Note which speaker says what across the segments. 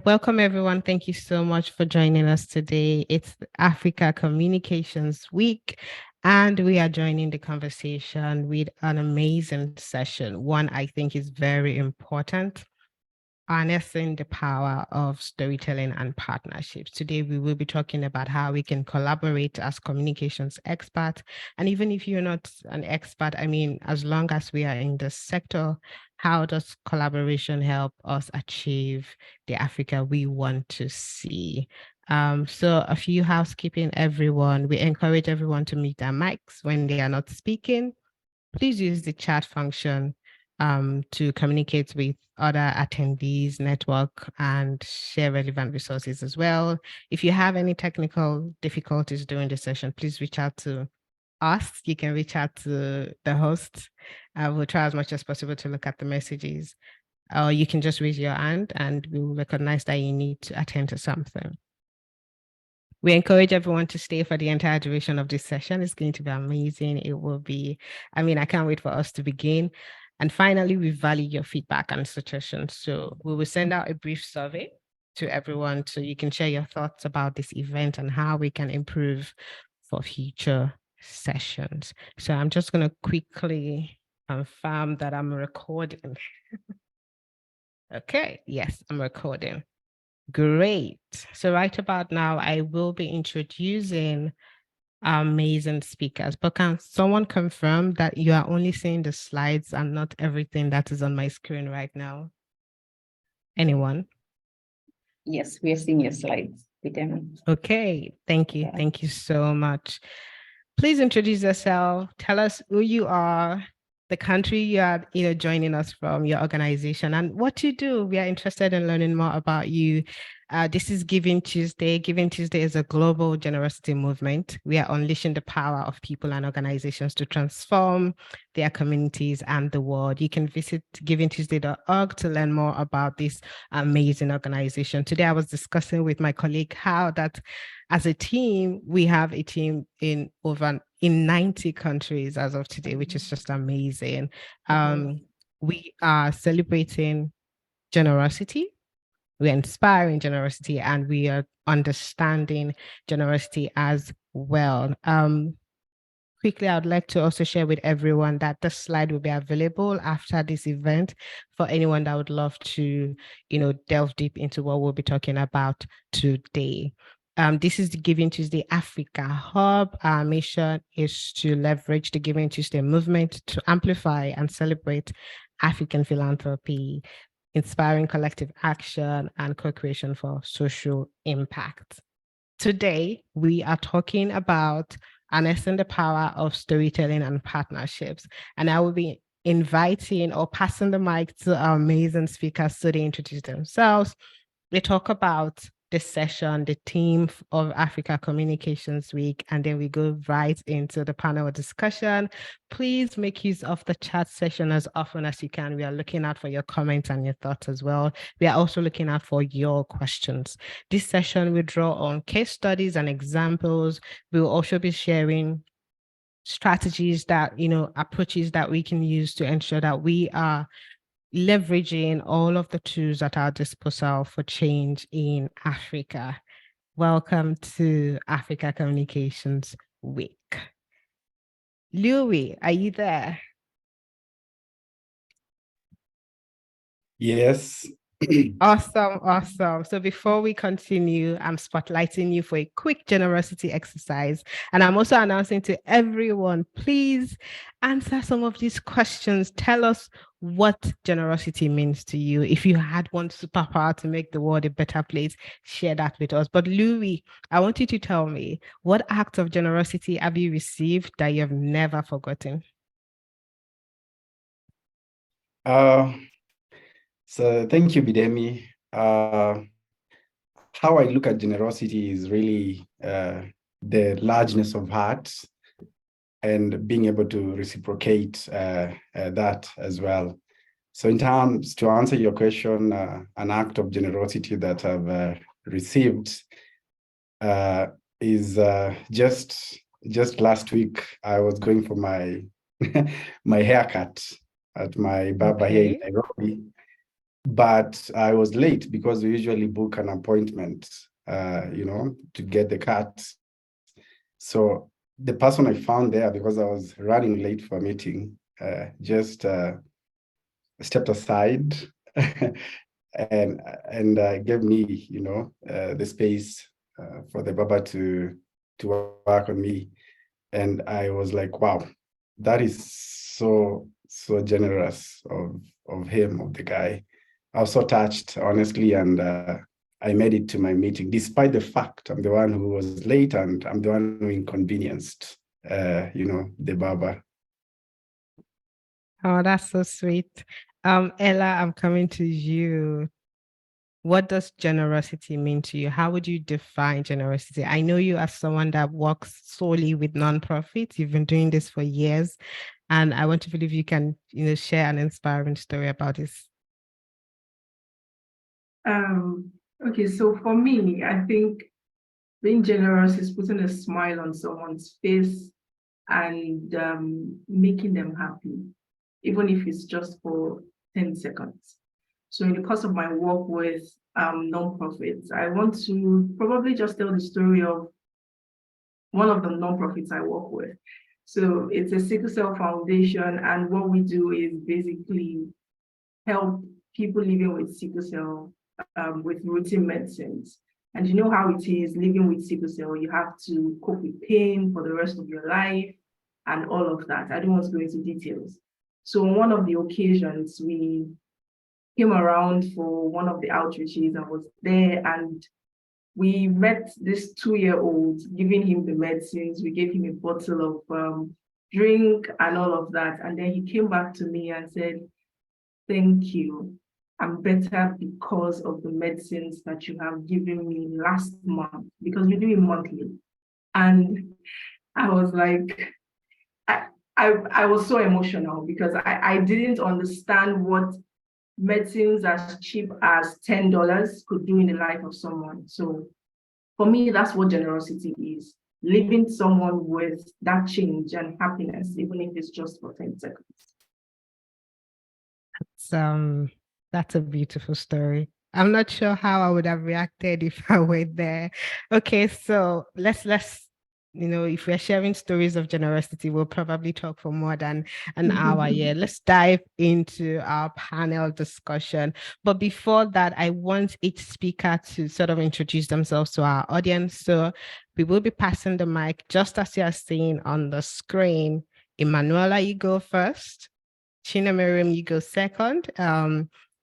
Speaker 1: welcome everyone. Thank you so much for joining us today. It's Africa Communications Week, and we are joining the conversation with an amazing session. One I think is very important: harnessing the power of storytelling and partnerships. Today, we will be talking about how we can collaborate as communications experts. And even if you're not an expert, I mean, as long as we are in the sector, how does collaboration help us achieve the Africa we want to see? So a few housekeeping, everyone. We encourage everyone to mute their mics when they are not speaking. Please use the chat function to communicate with other attendees, network, and share relevant resources as well. If you have any technical difficulties during the session, please reach out to us. You can reach out to the host. We'll try as much as possible to look at the messages. Or you can just raise your hand and we will recognize that you need to attend to something. We encourage everyone to stay for the entire duration of this session. It's going to be amazing. It will be, I can't wait for us to begin. And finally, we value your feedback and suggestions. So we will send out a brief survey to everyone so you can share your thoughts about this event and how we can improve for future sessions. So I'm just going to quickly confirm that I'm recording. Okay, yes, I'm recording. Great. So right about now, I will be introducing our amazing speakers, but can someone confirm that you are only seeing the slides and not everything that is on my screen right now? Anyone?
Speaker 2: Yes, we are seeing your slides.
Speaker 1: Okay, thank you.
Speaker 2: Yeah.
Speaker 1: Thank you so much. Please introduce yourself. Tell us who you are, the country you are joining us from, your organization, and what you do. We are interested in learning more about you. This is Giving Tuesday. Giving Tuesday is a global generosity movement. We are unleashing the power of people and organizations to transform their communities and the world. You can visit givingtuesday.org to learn more about this amazing organization. Today, I was discussing with my colleague how that as a team, we have a team in 90 countries as of today, which is just amazing. We are celebrating generosity. We're inspiring generosity, and we are understanding generosity as well. Quickly, I would like to also share with everyone that the slide will be available after this event for anyone that would love to, delve deep into what we'll be talking about today. This is the Giving Tuesday Africa Hub. Our mission is to leverage the Giving Tuesday movement to amplify and celebrate African philanthropy, inspiring collective action and co-creation for social impact. Today, we are talking about harnessing the power of storytelling and partnerships. And I will be inviting or passing the mic to our amazing speakers so they introduce themselves. They talk about this session, the theme of Africa Communications Week, and then we go right into the panel discussion. Please make use of the chat session as often as you can. We are looking out for your comments and your thoughts as well. We are also looking out for your questions. This session will draw on case studies and examples. We will also be sharing strategies that, approaches that we can use to ensure that we are leveraging all of the tools at our disposal for change in Africa. Welcome to Africa Communications Week. Louis, are you there?
Speaker 3: Yes.
Speaker 1: Awesome. So before we continue, I'm spotlighting you for a quick generosity exercise. And I'm also announcing to everyone, please answer some of these questions. Tell us what generosity means to you. If you had one superpower to make the world a better place, share that with us. But Louis, I want you to tell me, what act of generosity have you received that you have never forgotten?
Speaker 3: So thank you, Bidemi. How I look at generosity is really the largeness of heart and being able to reciprocate that as well. So in terms, to answer your question, an act of generosity that I've received is just last week, I was going for my my haircut at my barber here in Nairobi. but I was late because we usually book an appointment, to get the cards. So the person I found there, because I was running late for a meeting, just stepped aside and gave me, the space for the Baba to work on me. And I was like, wow, that is so generous of him, of the guy. I was so touched, honestly, and I made it to my meeting, despite the fact I'm the one who was late and I'm the one who inconvenienced, the Baba.
Speaker 1: Oh, that's so sweet. Ella, I'm coming to you. What does generosity mean to you? How would you define generosity? I know you as someone that works solely with nonprofits. You've been doing this for years, and I want to believe you can, share an inspiring story about this.
Speaker 4: Okay, so for me, I think being generous is putting a smile on someone's face and making them happy, even if it's just for 10 seconds. So in the course of my work with nonprofits, I want to probably just tell the story of one of the nonprofits I work with. So it's a sickle cell foundation, and what we do is basically help people living with sickle cell with routine medicines. And you know how it is living with sickle cell, you have to cope with pain for the rest of your life and all of that. I don't want to go into details. So on one of the occasions, we came around for one of the outreaches. I was there and we met this 2-year-old, giving him the medicines. We gave him a bottle of drink and all of that. And then he came back to me and said, "Thank you. I'm better because of the medicines that you have given me last month," because we do it monthly. And I was like, I was so emotional because I didn't understand what medicines as cheap as $10 could do in the life of someone. So for me, that's what generosity is. Leaving someone with that change and happiness, even if it's just for 10 seconds.
Speaker 1: That's a beautiful story. I'm not sure how I would have reacted if I were there. Okay, so let's if we're sharing stories of generosity, we'll probably talk for more than an hour here. Let's dive into our panel discussion. But before that, I want each speaker to sort of introduce themselves to our audience. So we will be passing the mic just as you are seeing on the screen. Emanuela, you go first. Chinamiriam, you go second.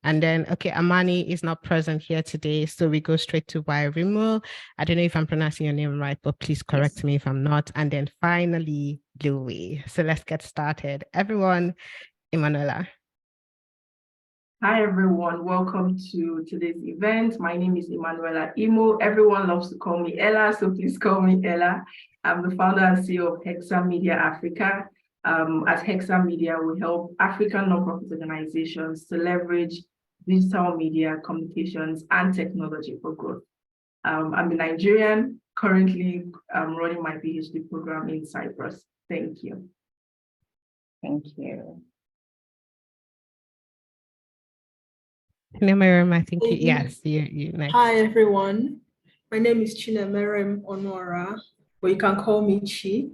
Speaker 1: And then, okay, Amani is not present here today, so we go straight to Wairimu. I don't know if I'm pronouncing your name right, but please correct me if I'm not. And then finally, Louis. So let's get started. Everyone, Emanuela.
Speaker 4: Hi, everyone. Welcome to today's event. My name is Emanuela Imo. Everyone loves to call me Ella, so please call me Ella. I'm the founder and CEO of Hexa Media Africa. At Hexa Media, we help African nonprofit organizations to leverage digital media, communications, and technology for growth. I'm a Nigerian, currently running my PhD program in Cyprus. Thank you.
Speaker 2: Thank you.
Speaker 1: Chinamiriam, I think yes, you next.
Speaker 5: Hi, everyone. My name is Chinamiriam Onwara, but you can call me Chi.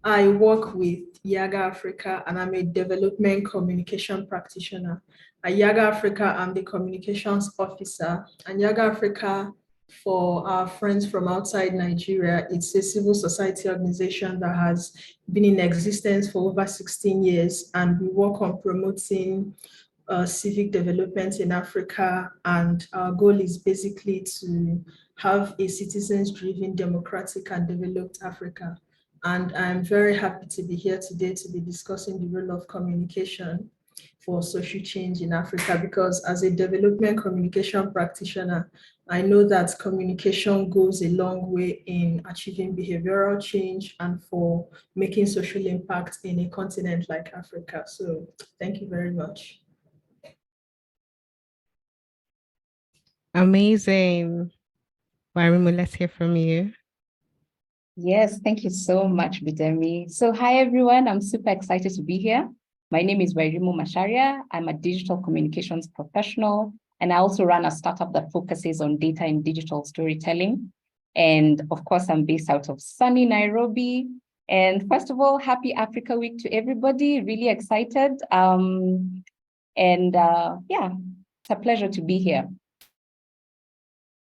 Speaker 5: I work with Yaga Africa and I'm a development communication practitioner. At Yaga Africa, I'm the communications officer. And Yaga Africa, for our friends from outside Nigeria, it's a civil society organization that has been in existence for over 16 years. And we work on promoting civic development in Africa. And our goal is basically to have a citizens-driven, democratic and developed Africa. And I'm very happy to be here today to be discussing the role of communication for social change in Africa, because as a development communication practitioner, I know that communication goes a long way in achieving behavioral change and for making social impact in a continent like Africa. So thank you very much.
Speaker 1: Amazing. Wairimu, let's hear from you.
Speaker 2: Yes, thank you so much, Bidemi. So hi, everyone. I'm super excited to be here. My name is Wairimu Masharia. I'm a digital communications professional. And I also run a startup that focuses on data and digital storytelling. And of course, I'm based out of sunny Nairobi. And first of all, happy Africa Week to everybody. Really excited. Yeah, it's a pleasure to be here.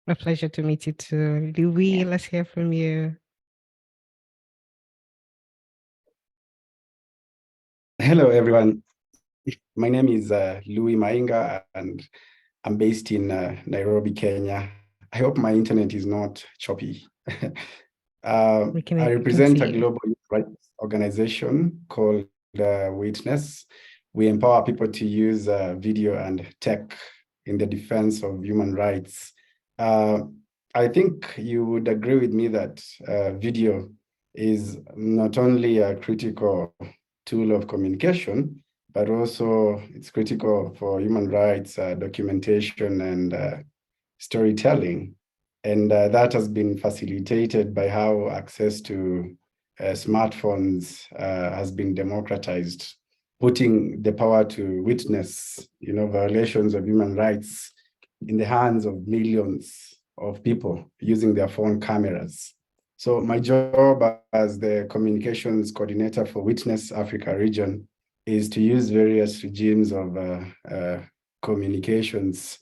Speaker 1: A pleasure to meet you too. Louis,
Speaker 2: Yeah.
Speaker 1: let's hear from you.
Speaker 3: Hello, everyone. My name is Louis Mainga, and I'm based in Nairobi, Kenya. I hope my internet is not choppy. I represent a global human rights organization called Witness. We empower people to use video and tech in the defense of human rights. I think you would agree with me that video is not only a critical tool of communication, but also it's critical for human rights documentation and storytelling. And that has been facilitated by how access to smartphones has been democratized, putting the power to witness, violations of human rights in the hands of millions of people using their phone cameras. So my job as the communications coordinator for Witness Africa region is to use various regimes of communications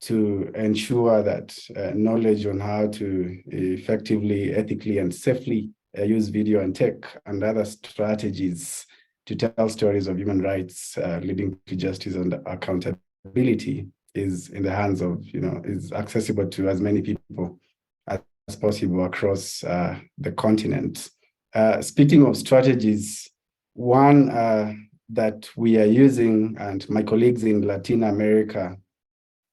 Speaker 3: to ensure that knowledge on how to effectively, ethically, and safely use video and tech and other strategies to tell stories of human rights leading to justice and accountability is in the hands of, is accessible to as many people as possible across the continent. Speaking of strategies, one that we are using and my colleagues in Latin America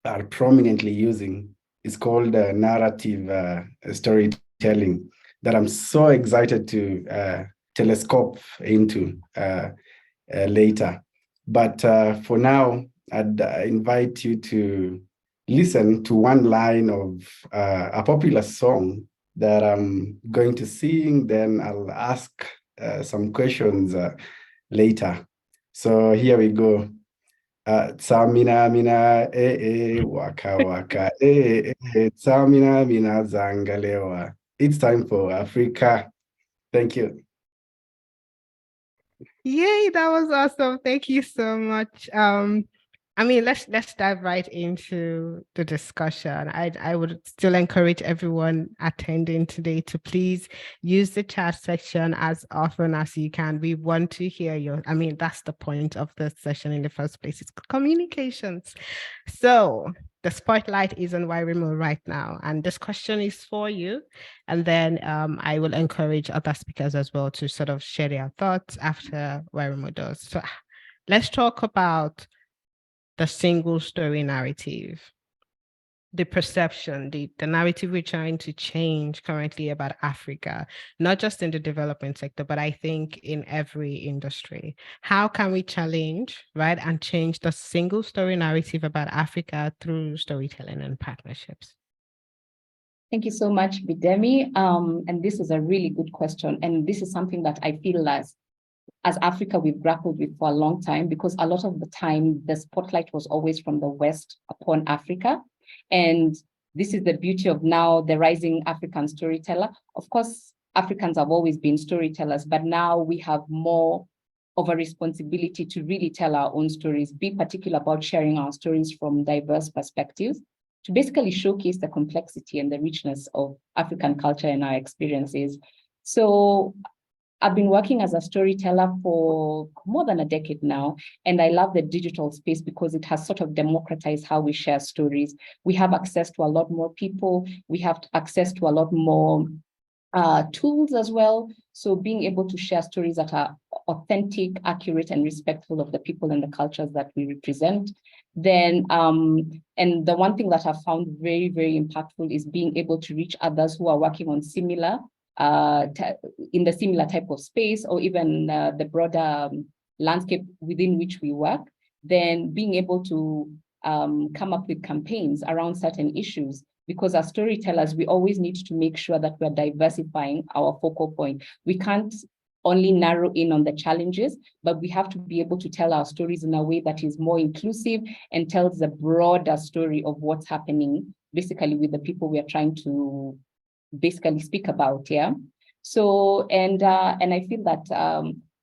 Speaker 3: are prominently using is called narrative storytelling that I'm so excited to telescope into later. But for now, I'd invite you to listen to one line of a popular song that I'm going to sing, then I'll ask some questions later. So here we go. Tsamina mina waka waka tsamina mina zangalewa. It's time for Africa. Thank you.
Speaker 1: Yay, that was awesome. Thank you so much. Let's dive right into the discussion. I would still encourage everyone attending today to please use the chat section as often as you can. We want to hear that's the point of the session in the first place. It's communications. So the spotlight is on Wairimu right now, and this question is for you. And then I will encourage other speakers as well to sort of share their thoughts after Wairimu does. So let's talk about the single story narrative, the perception, the narrative we're trying to change currently about Africa, not just in the development sector, but I think in every industry. How can we challenge, right, and change the single story narrative about Africa through storytelling and partnerships?
Speaker 2: Thank you so much, Bidemi. And this is a really good question. And this is something that I feel as Africa, we've grappled with for a long time, because a lot of the time, the spotlight was always from the West upon Africa. And this is the beauty of now the rising African storyteller. Of course, Africans have always been storytellers, but now we have more of a responsibility to really tell our own stories, be particular about sharing our stories from diverse perspectives, to basically showcase the complexity and the richness of African culture and our experiences. So I've been working as a storyteller for more than a decade now, and I love the digital space because it has sort of democratized how we share stories. We have access to a lot more people. We have access to a lot more tools as well. So being able to share stories that are authentic, accurate, and respectful of the people and the cultures that we represent. Then, and the one thing that I've found very, very impactful is being able to reach others who are working on similar in the similar type of space, or even the broader landscape within which we work, then being able to come up with campaigns around certain issues. Because as storytellers, we always need to make sure that we're diversifying our focal point. We can't only narrow in on the challenges, but we have to be able to tell our stories in a way that is more inclusive and tells a broader story of what's happening, basically with the people we are trying to basically speak about, yeah? So, and I feel that,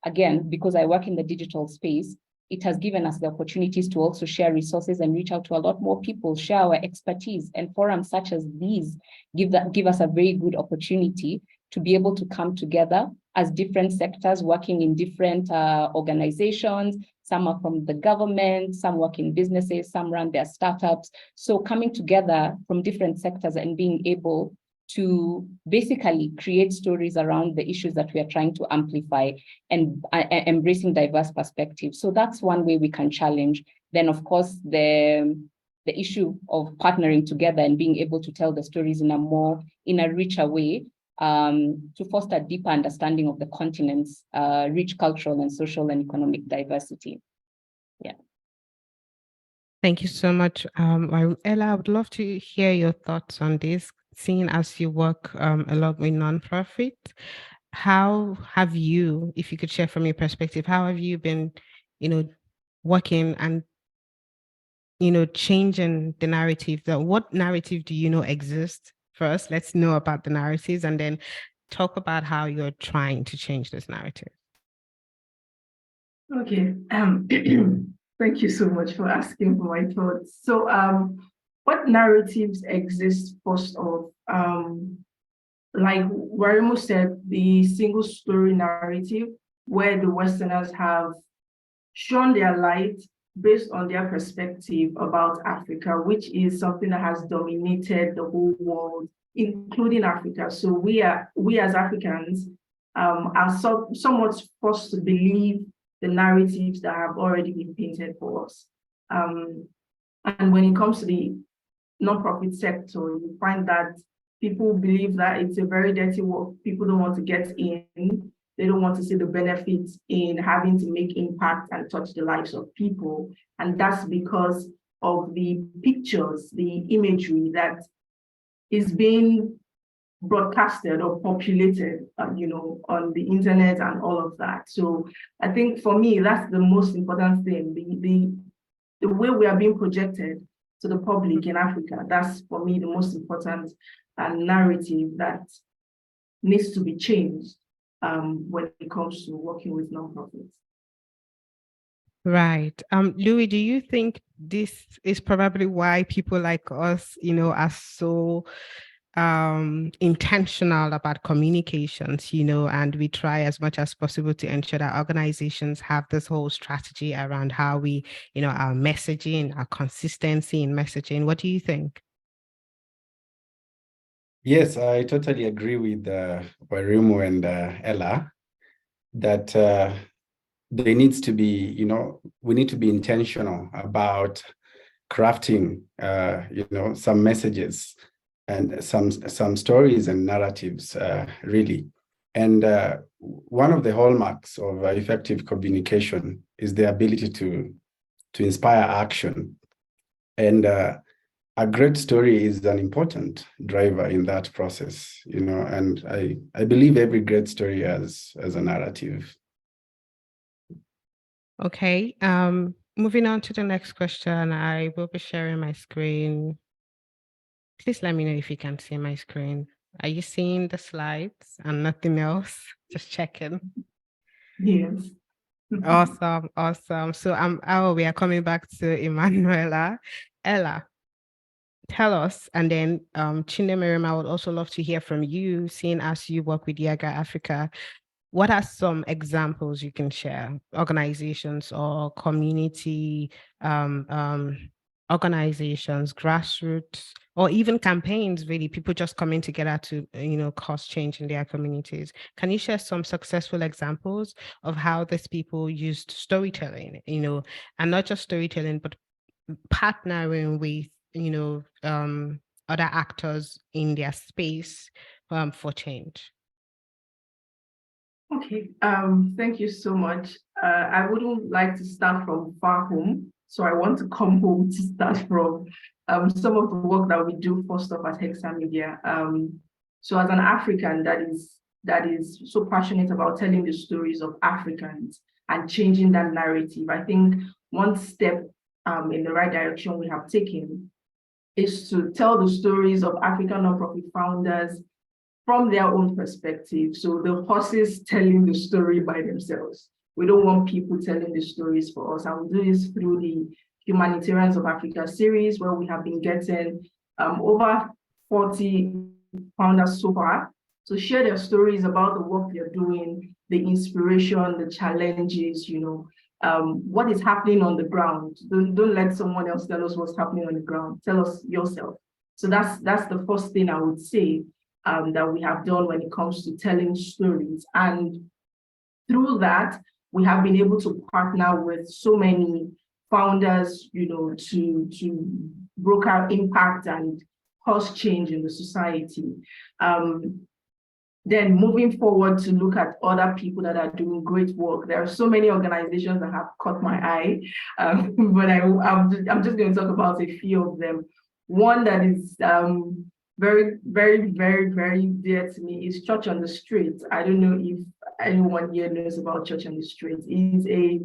Speaker 2: again, because I work in the digital space, it has given us the opportunities to also share resources and reach out to a lot more people, share our expertise, and forums such as these give us a very good opportunity to be able to come together as different sectors working in different organizations. Some are from the government, some work in businesses, some run their startups. So coming together from different sectors and being able to basically create stories around the issues that we are trying to amplify and embracing diverse perspectives. So that's one way we can challenge. Then, of course, the issue of partnering together and being able to tell the stories in a richer way, to foster deeper understanding of the continent's rich cultural and social and economic diversity. Yeah.
Speaker 1: Thank you so much. Ella, I would love to hear your thoughts on this, seeing as you work a lot with nonprofit. How have you, if you could share from your perspective, how have you been, working and, changing the narrative? What narrative do you know exists? First, let's know about the narratives and then talk about how you're trying to change this narrative.
Speaker 4: Okay. Thank you so much for asking for my thoughts. So, what narratives exist first of, like Warimo said, the single story narrative, where the Westerners have shone their light based on their perspective about Africa, which is something that has dominated the whole world, including Africa. So we as Africans are somewhat forced to believe the narratives that have already been painted for us. And when it comes to the nonprofit sector, you find that people believe that it's a very dirty work. People don't want to get in. They don't want to see the benefits in having to make impact and touch the lives of people. And that's because of the pictures, the imagery that is being broadcasted or populated, on the internet and all of that. So I think for me, that's the most important thing, the way we are being projected to the public in Africa. That's for me the most important narrative that needs to be changed when it comes to working with nonprofits.
Speaker 1: Right. Louis, do you think this is probably why people like us, are so intentional about communications, and we try as much as possible to ensure that organizations have this whole strategy around how we, our messaging, our consistency in messaging? What do you think?
Speaker 3: Yes, I totally agree with Warimo and Ella that there needs to be, we need to be intentional about crafting, some messages and some stories and narratives, really. And one of the hallmarks of effective communication is the ability to inspire action. And a great story is an important driver in that process, and I believe every great story has a narrative.
Speaker 1: Okay. Moving on to the next question, I will be sharing my screen. Please let me know if you can see my screen. Are you seeing the slides and nothing else? Just checking.
Speaker 4: Yes.
Speaker 1: Awesome, awesome. So we are coming back to Emanuela. Ella, tell us, and then Chinemerem, I would also love to hear from you, seeing as you work with Yaga Africa. What are some examples you can share, organizations or community organizations, grassroots, or even campaigns, really, people just coming together to, cause change in their communities? Can you share some successful examples of how these people used storytelling, and not just storytelling, but partnering with, other actors in their space for change?
Speaker 4: Okay, thank you so much. I wouldn't like to start from far home, so I want to come home to start from some of the work that we do first off at Hexa Media. So as an African that is that is so passionate about telling the stories of Africans and changing that narrative. I think one step in the right direction we have taken is to tell the stories of African nonprofit founders from their own perspective. So the horses telling the story by themselves. We don't want people telling the stories for us. And we do this through the Humanitarians of Africa series, where we have been getting over 40 founders so far to share their stories about the work they're doing, the inspiration, the challenges, what is happening on the ground. Don't let someone else tell us what's happening on the ground. Tell us yourself. So that's the first thing I would say that we have done when it comes to telling stories. And through that, we have been able to partner with so many founders, to broker impact and cause change in the society. Then moving forward to look at other people that are doing great work. There are so many organizations that have caught my eye, but I'm just going to talk about a few of them. One that is very, very, very, very dear to me is Church on the Street. I don't know if anyone here knows about Church on the Street. It's a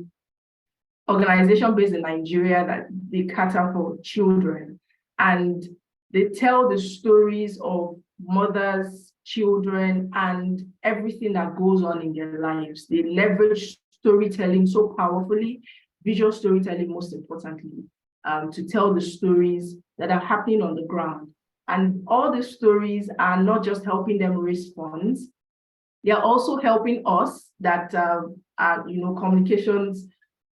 Speaker 4: organization based in Nigeria that they cater for children, and they tell the stories of mothers, children, and everything that goes on in their lives. They leverage storytelling so powerfully, visual storytelling most importantly, to tell the stories that are happening on the ground. And all these stories are not just helping them raise funds, they are also helping us that are communications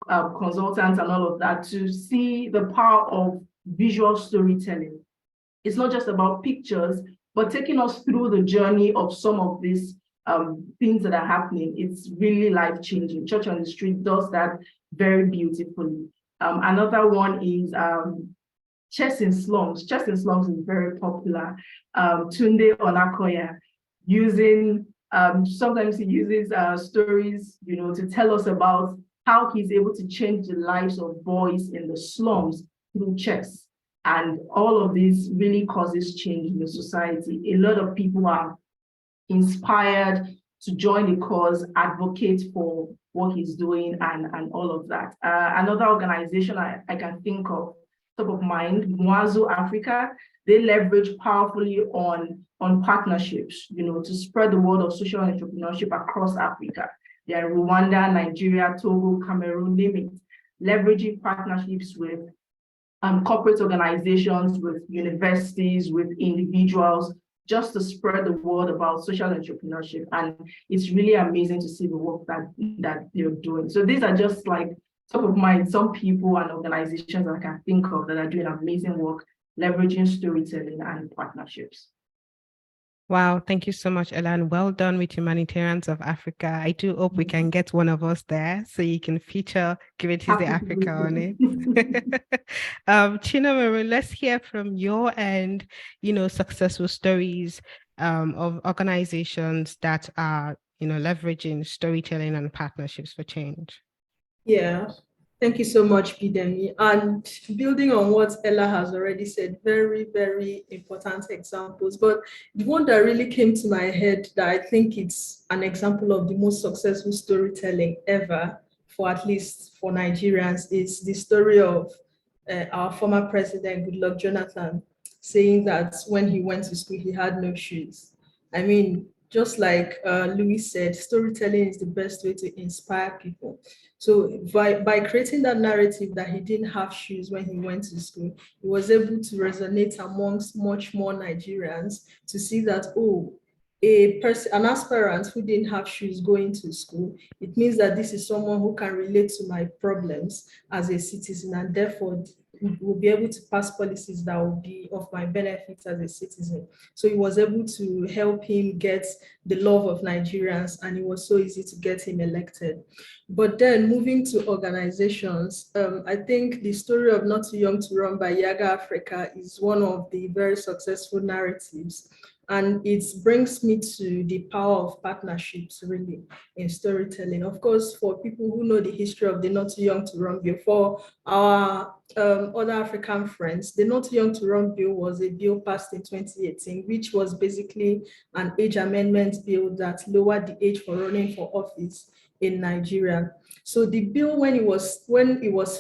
Speaker 4: consultants and all of that to see the power of visual storytelling. It's not just about pictures, but taking us through the journey of some of these things that are happening. It's really life-changing. Church on the Street does that very beautifully. Another one is Chess in Slums. Chess in Slums is very popular. Tunde Onakoya, sometimes he uses stories, to tell us about how he's able to change the lives of boys in the slums through chess. And all of this really causes change in the society. A lot of people are inspired to join the cause, advocate for what he's doing, and all of that. Another organization I can think of, top of mind, Mwazo Africa, they leverage powerfully on partnerships, to spread the word of social entrepreneurship across Africa. They are Rwanda, Nigeria, Togo, Cameroon, name it, leveraging partnerships with corporate organizations, with universities, with individuals, just to spread the word about social entrepreneurship. And it's really amazing to see the work that they're doing. So these are just like top of mind, some people and organizations that I can think of that are doing amazing work, leveraging storytelling and partnerships.
Speaker 1: Wow, thank you so much, Elan. Well done with Humanitarians of Africa. I do hope we can get one of us there so you can feature GivingTuesday Africa on it. Chinamere, let's hear from your end, successful stories of organizations that are, leveraging storytelling and partnerships for change.
Speaker 5: Yeah, thank you so much, Bidemi. And building on what Ella has already said, very, very important examples. But the one that really came to my head that I think it's an example of the most successful storytelling ever, for at least for Nigerians, is the story of our former president, Goodluck Jonathan, saying that when he went to school, he had no shoes. I mean, just like Louis said, storytelling is the best way to inspire people. So by creating that narrative that he didn't have shoes when he went to school, he was able to resonate amongst much more Nigerians to see that, an aspirant who didn't have shoes going to school, it means that this is someone who can relate to my problems as a citizen, and therefore will be able to pass policies that will be of my benefit as a citizen. So he was able to help him get the love of Nigerians, and it was so easy to get him elected. But then moving to organizations, I think the story of Not Too Young to Run by Yaga Africa is one of the very successful narratives. And it brings me to the power of partnerships, really, in storytelling. Of course, for people who know the history of the Not Too Young to Run Bill, for our other African friends, the Not Too Young to Run Bill was a bill passed in 2018, which was basically an age amendment bill that lowered the age for running for office in Nigeria. So the bill, when it was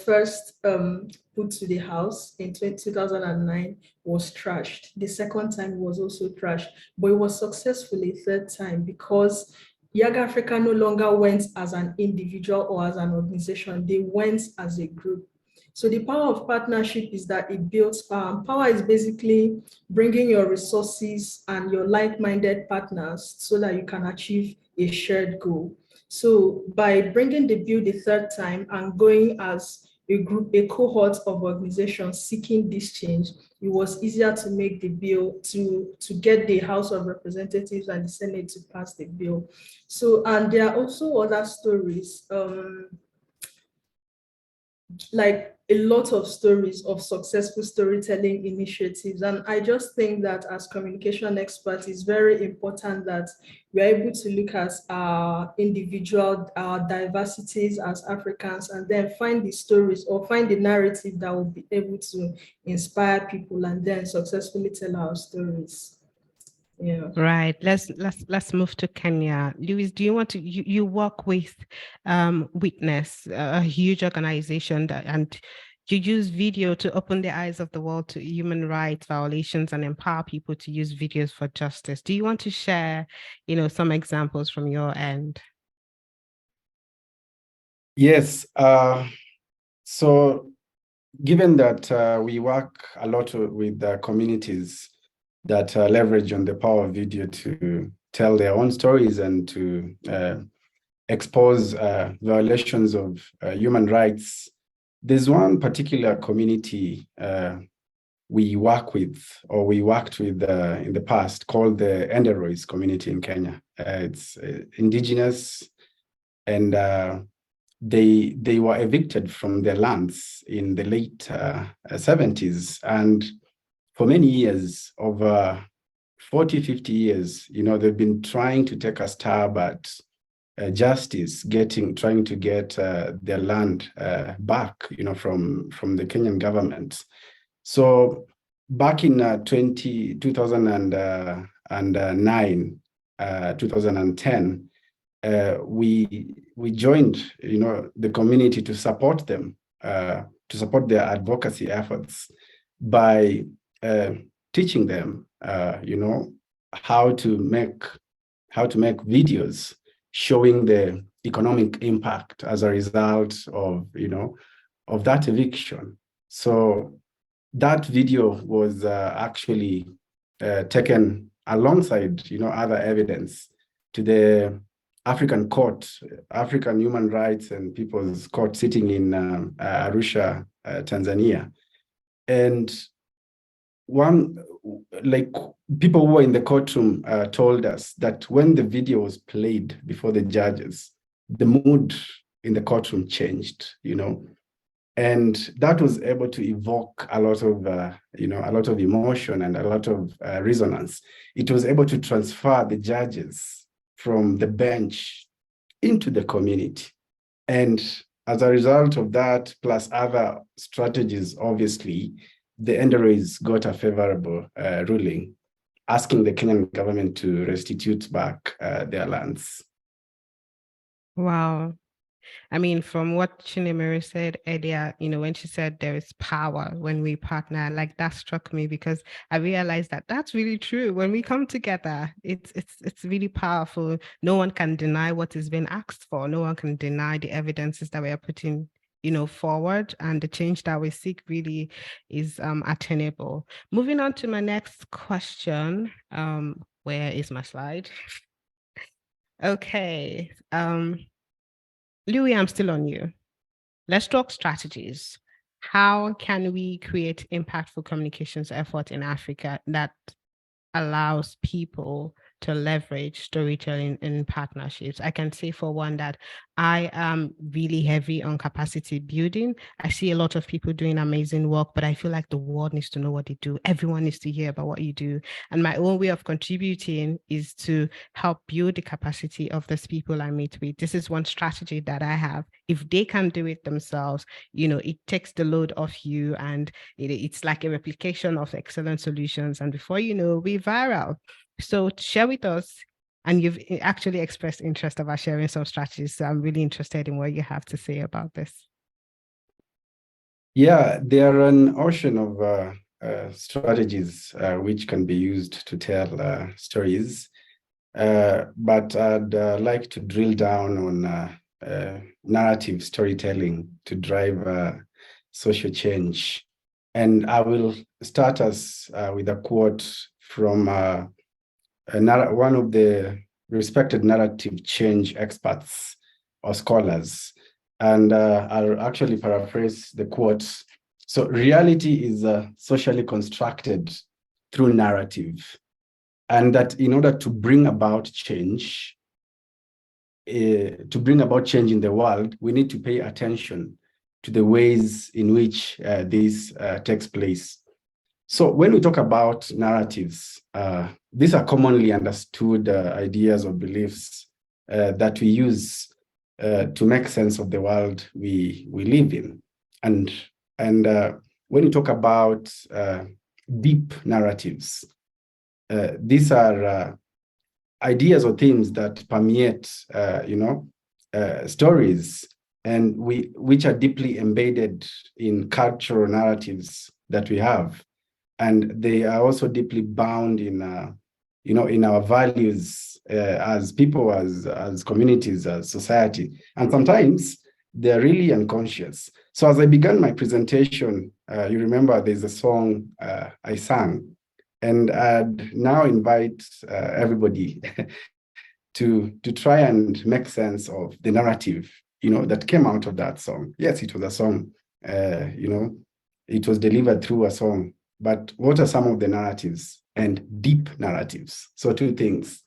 Speaker 5: first put to the House in 2009, was trashed. The second time it was also trashed, but it was successful a third time because Young Africa no longer went as an individual or as an organization, they went as a group. So the power of partnership is that it builds power. And power is basically bringing your resources and your like-minded partners so that you can achieve a shared goal. So by bringing the bill the third time and going as a group, a cohort of organizations seeking this change, it was easier to make the bill, to get the House of Representatives and the Senate to pass the bill. So, and there are also other stories, like a lot of stories of successful storytelling initiatives. And I just think that as communication experts, it's very important that we're able to look at our individual, our diversities as Africans, and then find the stories or find the narrative that will be able to inspire people and then successfully tell our stories. Yeah.
Speaker 1: Right. Let's move to Kenya. Louis, do you want to you work with Witness, a huge organization and you use video to open the eyes of the world to human rights violations and empower people to use videos for justice. Do you want to share, some examples from your end?
Speaker 3: Yes. So given that we work a lot with communities that leverage on the power of video to tell their own stories and to expose violations of human rights, there's one particular community we work with, or we worked with in the past, called the Enderois community in Kenya. It's indigenous, and they were evicted from their lands in the late 70s. And for many years, over 40, 50 years, they've been trying to take a stab at justice, trying to get their land back, from the Kenyan government. So back in 2009, 2010, we joined, the community to support them, to support their advocacy efforts by teaching them, how to make videos showing the economic impact as a result of, of that eviction. So that video was actually taken alongside, other evidence to the African Court, African Human Rights and People's Court, sitting in Arusha, Tanzania. And people who were in the courtroom told us that when the video was played before the judges, the mood in the courtroom changed, and that was able to evoke a lot of, a lot of emotion and a lot of resonance. It was able to transfer the judges from the bench into the community. And as a result of that, plus other strategies, obviously, the Enderois got a favorable ruling, asking the Kenyan government to restitute back their lands.
Speaker 1: Wow. I mean, from what Chinemere said earlier, when she said there is power when we partner, like that struck me because I realized that that's really true. When we come together, it's really powerful. No one can deny what is being asked for. No one can deny the evidences that we are putting, forward, and the change that we seek really is attainable. Moving on to my next question. Where is my slide? Okay. Louis, I'm still on you. Let's talk strategies. How can we create impactful communications effort in Africa that allows people to leverage storytelling in partnerships? I can say for one that I am really heavy on capacity building. I see a lot of people doing amazing work, but I feel like the world needs to know what they do. Everyone needs to hear about what you do. And my own way of contributing is to help build the capacity of those people I meet with. This is one strategy that I have. If they can do it themselves, it takes the load off you, and it's like a replication of excellent solutions. And before you know, we're viral. So share with us. And you've actually expressed interest about sharing some strategies. So I'm really interested in what you have to say about this.
Speaker 3: Yeah, there are an ocean of strategies which can be used to tell stories. But I'd like to drill down on narrative storytelling to drive social change. And I will start us with a quote from one of the respected narrative change experts or scholars. And I'll actually paraphrase the quote. So reality is socially constructed through narrative. And that in order to bring about change, in the world, we need to pay attention to the ways in which this takes place. So when we talk about narratives, these are commonly understood ideas or beliefs that we use to make sense of the world we live in. And when we talk about deep narratives, these are ideas or themes that permeate, stories, and which are deeply embedded in cultural narratives that we have. And they are also deeply bound in, in our values as people, as communities, as society. And sometimes they're really unconscious. So as I began my presentation, you remember there's a song I sang, and I'd now invite everybody to try and make sense of the narrative, that came out of that song. Yes, it was a song, it was delivered through a song. But what are some of the narratives and deep narratives? So two things.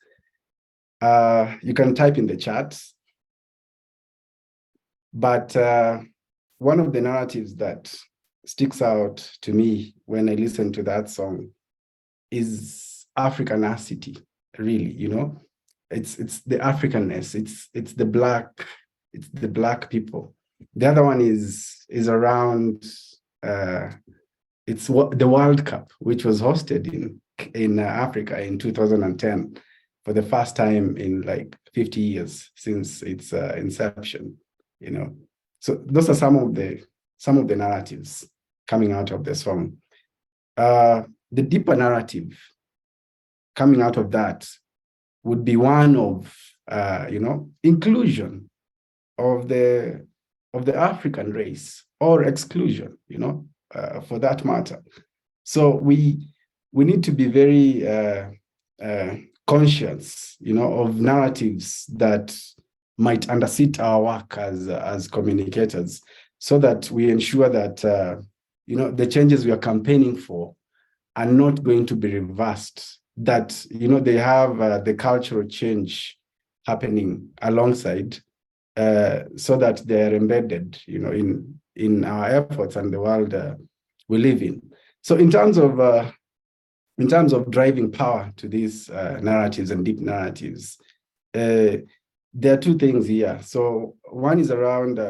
Speaker 3: You can type in the chat. But one of the narratives that sticks out to me when I listen to that song is Africanacity, really, It's the Africanness, it's the black people. The other one is around it's the World Cup, which was hosted in Africa in 2010 for the first time in like 50 years since its inception. So those are some of the narratives coming out of the song. The deeper narrative coming out of that would be one of inclusion of the African race, or exclusion, for that matter. So we need to be very conscious, of narratives that might undersit our work as communicators, so that we ensure that the changes we are campaigning for are not going to be reversed. That they have the cultural change happening alongside, so that they are embedded, in our efforts and the world we live in. So in terms of driving power to these narratives and deep narratives, there are two things here. So one is around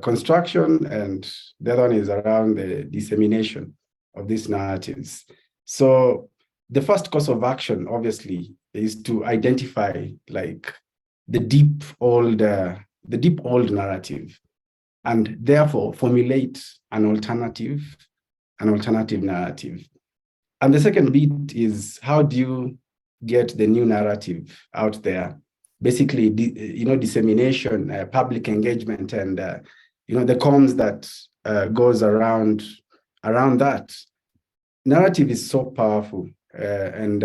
Speaker 3: construction, and the other one is around the dissemination of these narratives. So the first course of action, obviously, is to identify like the deep old narrative, and therefore formulate an alternative narrative. And the second bit is, how do you get the new narrative out there? Basically, dissemination, public engagement, and the comms that goes around that. Narrative is so powerful, and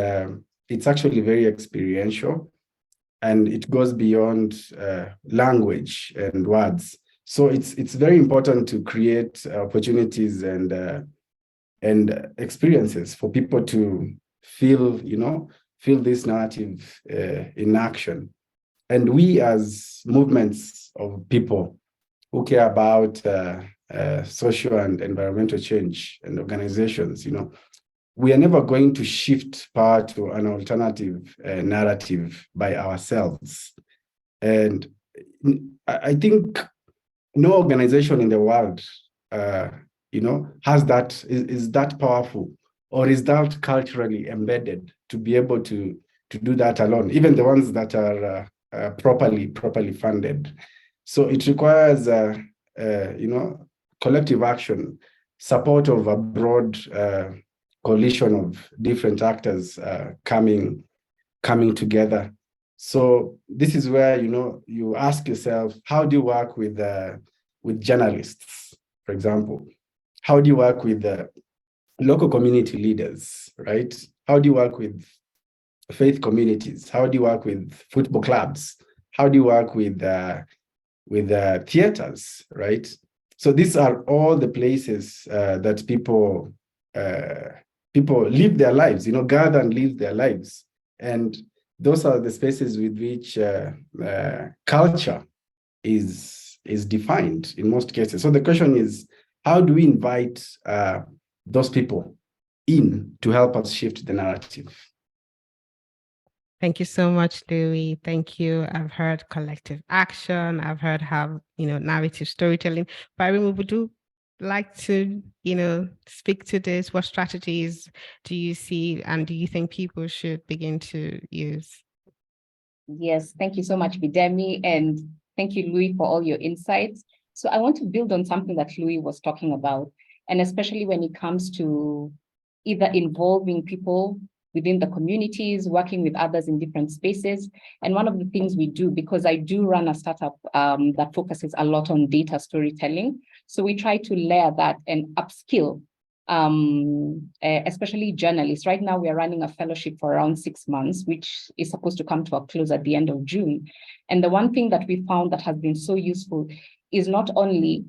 Speaker 3: it's actually very experiential, and it goes beyond language and words. So it's very important to create opportunities and experiences for people to feel this narrative in action. And we as movements of people who care about social and environmental change and organizations, we are never going to shift power to an alternative narrative by ourselves. And I think no organization in the world, has that, is that powerful, or is that culturally embedded to be able to do that alone, even the ones that are properly funded. So it requires, collective action, support of a broad coalition of different actors coming together. So this is where, you ask yourself, how do you work with journalists, for example? How do you work with local community leaders, right? How do you work with faith communities? How do you work with football clubs? How do you work with theaters, right? So these are all the places that people live their lives, gather and live their lives. And those are the spaces with which culture is defined in most cases. So the question is, how do we invite those people in to help us shift the narrative?
Speaker 1: Thank you so much, Louis. Thank you. I've heard collective action. I've heard how, narrative storytelling. But would you like to, speak to this? What strategies do you see, and do you think people should begin to use?
Speaker 2: Yes, thank you so much, Bidemi, and thank you, Louis, for all your insights. So I want to build on something that Louis was talking about, and especially when it comes to either involving people within the communities, working with others in different spaces. And one of the things we do, because I do run a startup that focuses a lot on data storytelling, so we try to layer that and upskill especially journalists. Right now, we are running a fellowship for around 6 months, which is supposed to come to a close at the end of June. And the one thing that we found that has been so useful is not only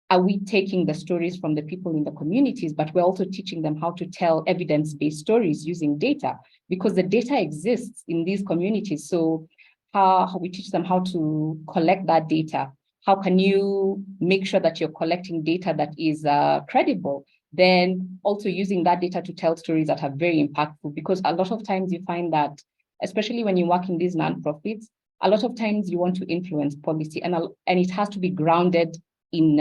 Speaker 2: are we taking the stories from the people in the communities, but we're also teaching them how to tell evidence-based stories using data, because the data exists in these communities. So how we teach them how to collect that data. How can you make sure that you're collecting data that is credible? Then also using that data to tell stories that are very impactful, because a lot of times you find that, especially when you work in these nonprofits, a lot of times you want to influence policy, and it has to be grounded in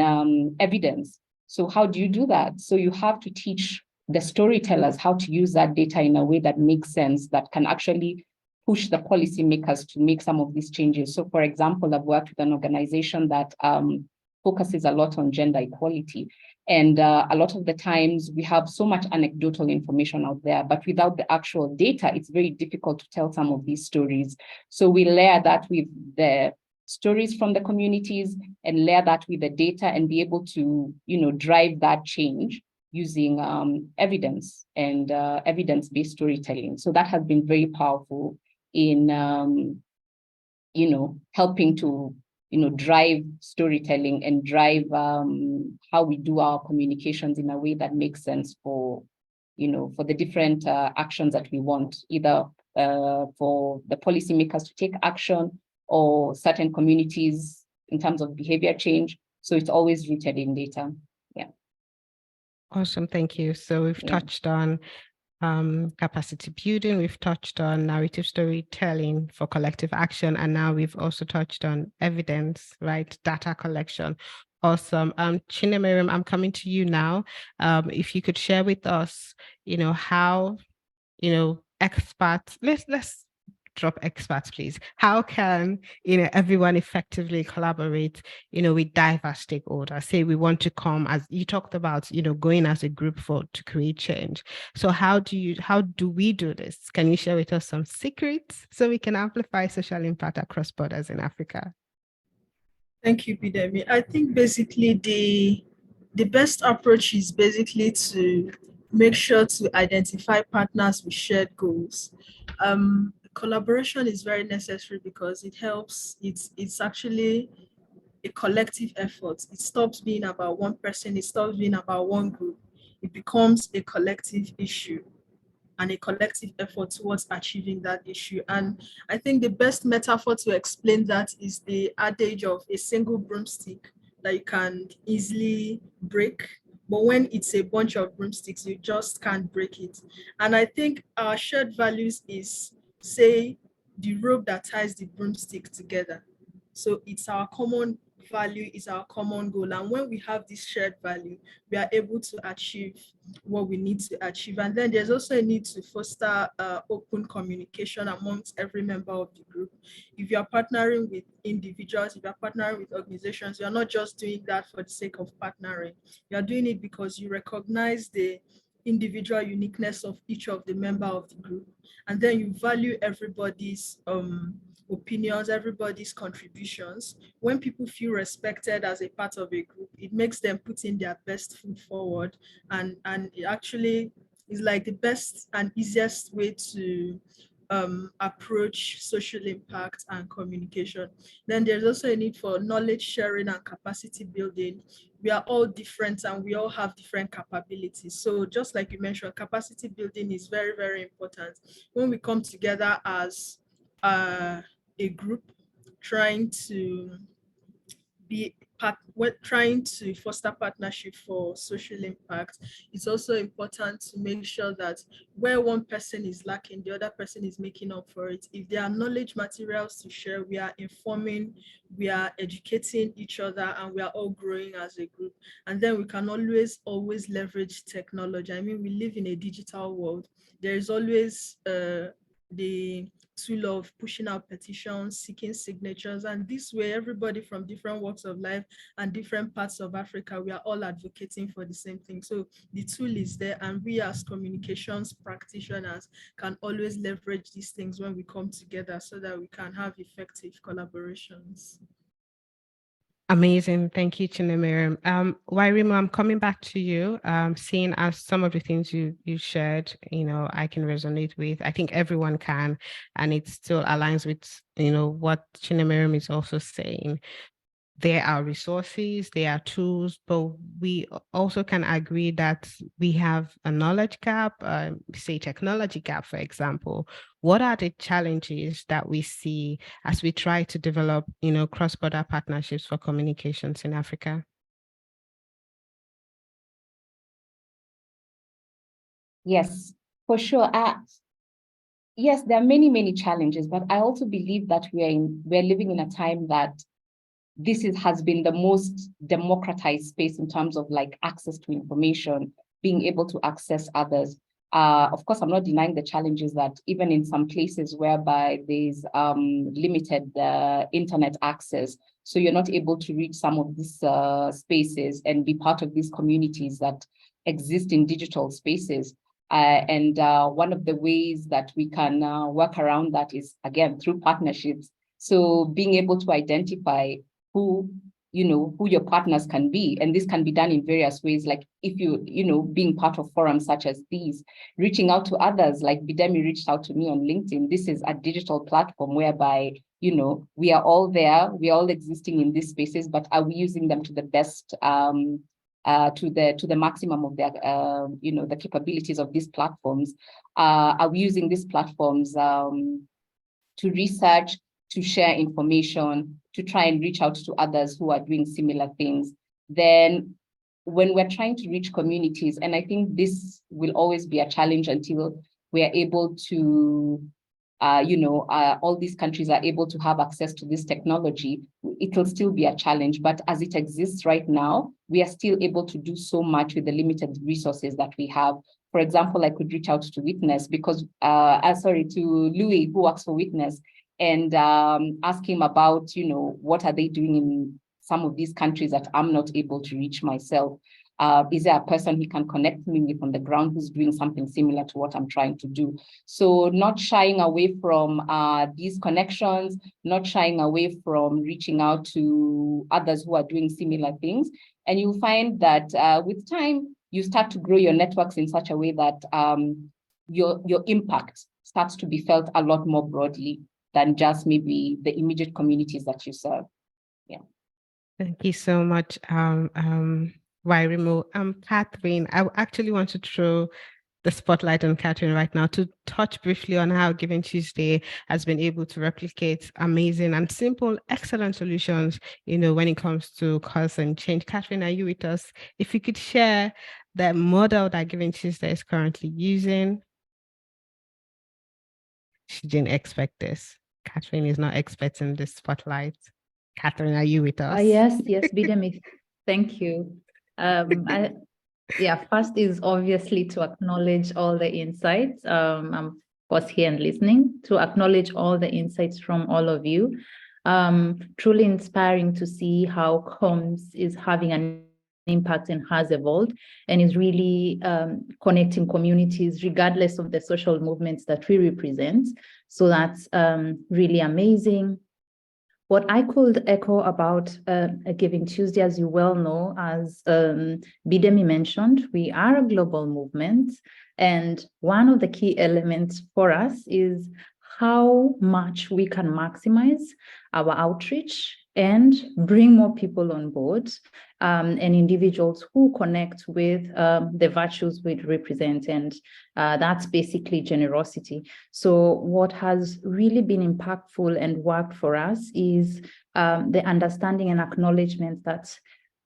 Speaker 2: evidence. So how do you do that? So you have to teach the storytellers how to use that data in a way that makes sense, that can actually push the policymakers to make some of these changes. So for example, I've worked with an organization that focuses a lot on gender equality. And a lot of the times we have so much anecdotal information out there, but without the actual data, it's very difficult to tell some of these stories. So we layer that with the stories from the communities and layer that with the data and be able to, drive that change using evidence and evidence-based storytelling. So that has been very powerful in, helping to, drive storytelling and drive how we do our communications in a way that makes sense for, for the different actions that we want, either for the policymakers to take action or certain communities in terms of behavior change. So it's always rooted in data. Yeah.
Speaker 1: Awesome, thank you. So we've touched on capacity building, we've touched on narrative storytelling for collective action, and now we've also touched on evidence, right? Data collection. Awesome. Chinemere, I'm coming to you now. If you could share with us, how, experts, let's drop experts, please. How can, everyone effectively collaborate, with diverse stakeholders? Say we want to come, as you talked about, going as a group to create change. So how do we do this? Can you share with us some secrets so we can amplify social impact across borders in Africa?
Speaker 5: Thank you, Bidemi. I think basically the best approach is basically to make sure to identify partners with shared goals. Collaboration is very necessary because it helps. It's actually a collective effort. It stops being about one person. It stops being about one group. It becomes a collective issue. and a collective effort towards achieving that issue. And I think the best metaphor to explain that is the adage of a single broomstick that you can easily break. But when it's a bunch of broomsticks, you just can't break it. And I think our shared values is, say, the rope that ties the broomstick together. So it's our common value, is our common goal. And when we have this shared value, we are able to achieve what we need to achieve. And then there's also a need to foster open communication amongst every member of the group. If you're partnering with individuals, if you're partnering with organizations, you're not just doing that for the sake of partnering. You're doing it because you recognize the individual uniqueness of each of the member of the group. And then you value everybody's opinions, everybody's contributions. When people feel respected as a part of a group, it makes them put in their best foot forward, and it actually is like the best and easiest way to approach social impact and communication. Then there's also a need for knowledge sharing and capacity building. We are all different and we all have different capabilities. So just like you mentioned, capacity building is very, very important. When we come together as a group trying to trying to foster partnership for social impact, it's also important to make sure that where one person is lacking, the other person is making up for it. If there are knowledge materials to share, we are informing, we are educating each other, and we are all growing as a group. And then we can always leverage technology. I mean, we live in a digital world. There is always the tool of pushing out petitions, seeking signatures, and this way everybody from different walks of life and different parts of Africa, we are all advocating for the same thing. So the tool is there, and we as communications practitioners can always leverage these things when we come together so that we can have effective collaborations.
Speaker 1: Amazing. Thank you, Chinemere. Wairimu, I'm coming back to you. Seeing as some of the things you shared, I can resonate with. I think everyone can, and it still aligns with, what Chinemere is also saying. There are resources, there are tools, but we also can agree that we have a knowledge gap, say technology gap, for example. What are the challenges that we see as we try to develop, cross-border partnerships for communications in Africa?
Speaker 2: Yes, for sure. Yes, there are many, many challenges, but I also believe that we're living in a time that has been the most democratized space in terms of like access to information, being able to access others. Of course, I'm not denying the challenges that even in some places whereby there's limited internet access, so you're not able to reach some of these spaces and be part of these communities that exist in digital spaces. And one of the ways that we can work around that is, again, through partnerships. So being able to identify who your partners can be. And this can be done in various ways, like if being part of forums such as these, reaching out to others, like Bidemi reached out to me on LinkedIn. This is a digital platform whereby, we are all there, we are all existing in these spaces, but are we using them to the best, to the maximum of their, the capabilities of these platforms? Are we using these platforms to research, to share information, to try and reach out to others who are doing similar things? Then when we're trying to reach communities, and I think this will always be a challenge until we are able to, all these countries are able to have access to this technology, it will still be a challenge. But as it exists right now, we are still able to do so much with the limited resources that we have. For example, I could reach out to Witness because, to Louis, who works for Witness, and ask him about, what are they doing in some of these countries that I'm not able to reach myself? Is there a person he can connect me with on the ground who's doing something similar to what I'm trying to do? So not shying away from these connections, not shying away from reaching out to others who are doing similar things. And you'll find that with time, you start to grow your networks in such a way that your impact starts to be felt a lot more broadly than just maybe the immediate communities that you serve. Yeah.
Speaker 1: Thank you so much, Wairimu. Catherine, I actually want to throw the spotlight on Catherine right now to touch briefly on how Giving Tuesday has been able to replicate amazing and simple, excellent solutions, when it comes to cause and change. Catherine, are you with us? If you could share the model that Giving Tuesday is currently using. She didn't expect this. Catherine is not expecting this spotlight. Catherine, are you with us?
Speaker 6: Yes, Bidemi. Thank you. First is obviously to acknowledge all the insights. I'm of course here and listening, to acknowledge all the insights from all of you. Truly inspiring to see how comms is having an impact and has evolved and is really connecting communities regardless of the social movements that we represent. So that's really amazing. What I could echo about Giving Tuesday, as you well know, as Bidemi mentioned, we are a global movement. And one of the key elements for us is how much we can maximize our outreach and bring more people on board and individuals who connect with the virtues we represent. And that's basically generosity. So what has really been impactful and worked for us is the understanding and acknowledgement that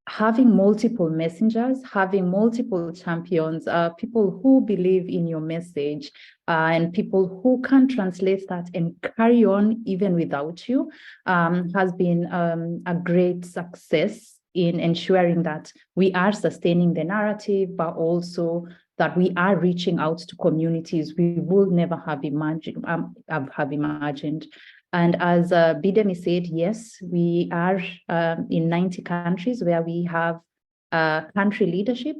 Speaker 6: having multiple messengers, having multiple champions, people who believe in your message, and people who can translate that and carry on even without you, has been a great success in ensuring that we are sustaining the narrative, but also that we are reaching out to communities we would never have imagined. And as Bidemi said, yes, we are in 90 countries where we have country leadership,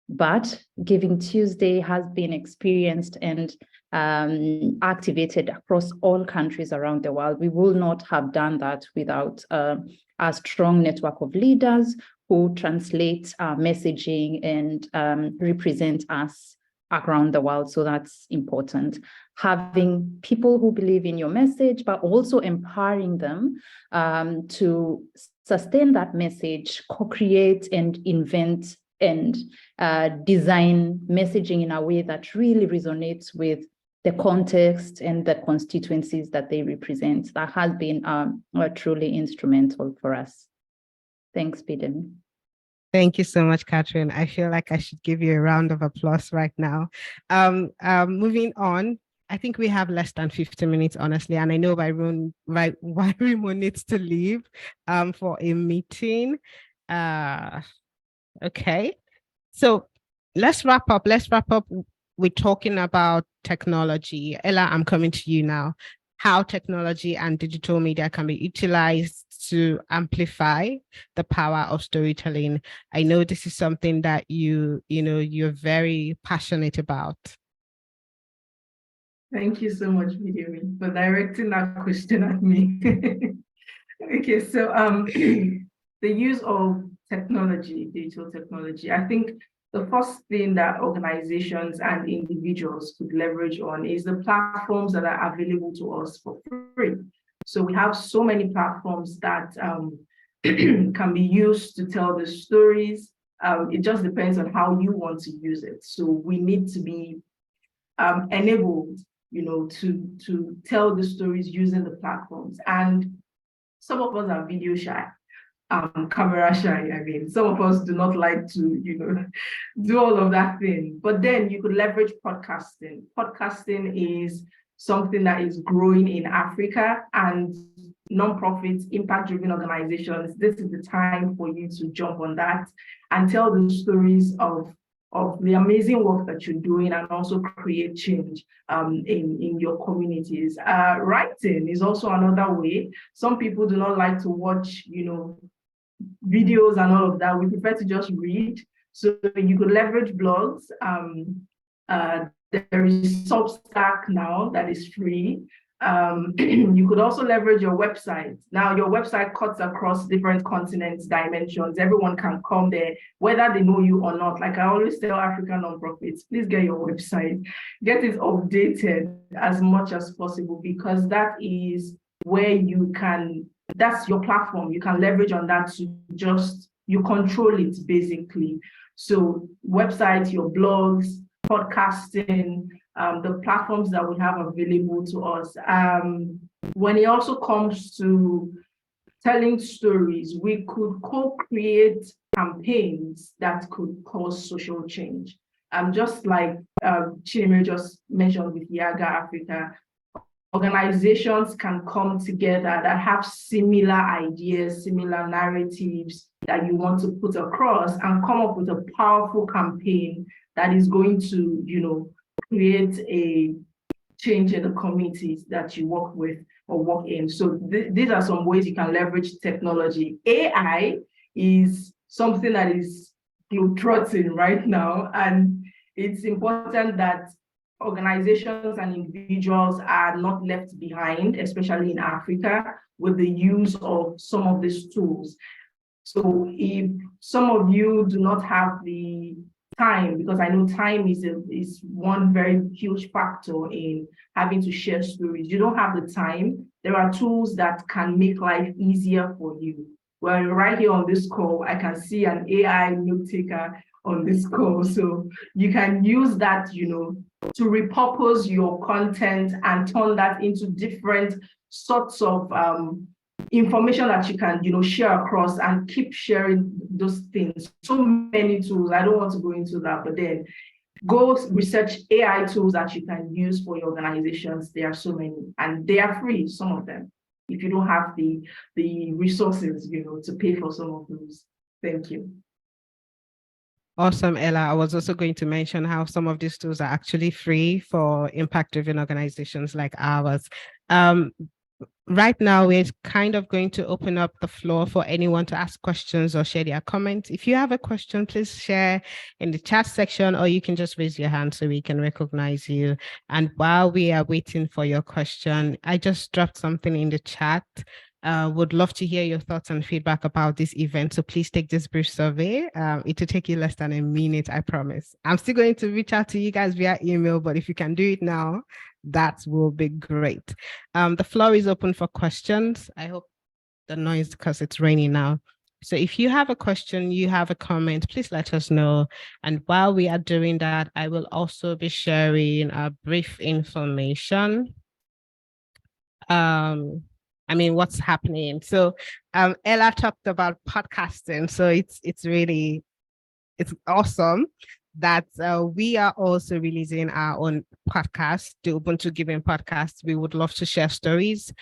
Speaker 6: but Giving Tuesday has been experienced and activated across all countries around the world. We will not have done that without a strong network of leaders who translate our messaging and represent us around the world. So that's important. Having people who believe in your message, but also empowering them to sustain that message, co-create and invent and design messaging in a way that really resonates with the context and the constituencies that they represent. That has been truly instrumental for us. Thanks, Bidemi.
Speaker 1: Thank you so much, Catherine. I feel like I should give you a round of applause right now. Moving on, I think we have less than 50 minutes, honestly, and I know Rimo needs to leave for a meeting. Okay, so let's wrap up. We're talking about technology. Ella, I'm coming to you now. How technology and digital media can be utilized to amplify the power of storytelling. I know this is something that you're very passionate about.
Speaker 4: Thank you so much, Bidemi, for directing that question at me. Okay, so the use of technology, digital technology, I think the first thing that organizations and individuals could leverage on is the platforms that are available to us for free. So we have so many platforms that can be used to tell the stories. It just depends on how you want to use it. So we need to be enabled, to tell the stories using the platforms. And some of us are video shy, camera shy. I mean, some of us do not like to, do all of that thing. But then you could leverage podcasting. Podcasting is something that is growing in Africa, and nonprofits, impact-driven organizations, this is the time for you to jump on that and tell the stories of the amazing work that you're doing and also create change in your communities. Writing is also another way. Some people do not like to watch, videos and all of that. We prefer to just read. So you could leverage blogs. There is Substack now that is free. You could also leverage your website. Now, your website cuts across different continents, dimensions. Everyone can come there, whether they know you or not. Like I always tell African nonprofits, please get your website, get it updated as much as possible, because that is where you can, that's your platform. You can leverage on that to you control it basically. So websites, your blogs, podcasting, the platforms that we have available to us. When it also comes to telling stories, we could co-create campaigns that could cause social change. Just like Chineme just mentioned with Yaga Africa, organizations can come together that have similar ideas, similar narratives that you want to put across and come up with a powerful campaign that is going to, create a change in the communities that you work with or work in. So these are some ways you can leverage technology. AI is something that is globetrotting right now, and it's important that organizations and individuals are not left behind, especially in Africa, with the use of some of these tools. So if some of you do not have the time, because I know time is one very huge factor in having to share stories. You don't have the time. There are tools that can make life easier for you. Well, right here on this call, I can see an AI note taker on this call. So you can use that, to repurpose your content and turn that into different sorts of information that you can, share across and keep sharing those things. So many tools. I don't want to go into that, but then go research AI tools that you can use for your organizations. There are so many, and they are free, some of them, if you don't have the resources, to pay for some of those. Thank you.
Speaker 1: Awesome, Ella. I was also going to mention how some of these tools are actually free for impact-driven organizations like ours. Right now, we're kind of going to open up the floor for anyone to ask questions or share their comments. If you have a question, please share in the chat section, or you can just raise your hand so we can recognize you. And while we are waiting for your question, I just dropped something in the chat. Would love to hear your thoughts and feedback about this event. So please take this brief survey. It will take you less than a minute, I promise. I'm still going to reach out to you guys via email, but if you can do it now, that will be great. The floor is open for questions. I hope the noise, because it's raining now. So if you have a question, you have a comment, please let us know. And while we are doing that, I will also be sharing a brief information. What's happening. So Ella talked about podcasting. So it's awesome that we are also releasing our own podcast, the Ubuntu Giving podcast. We would love to share stories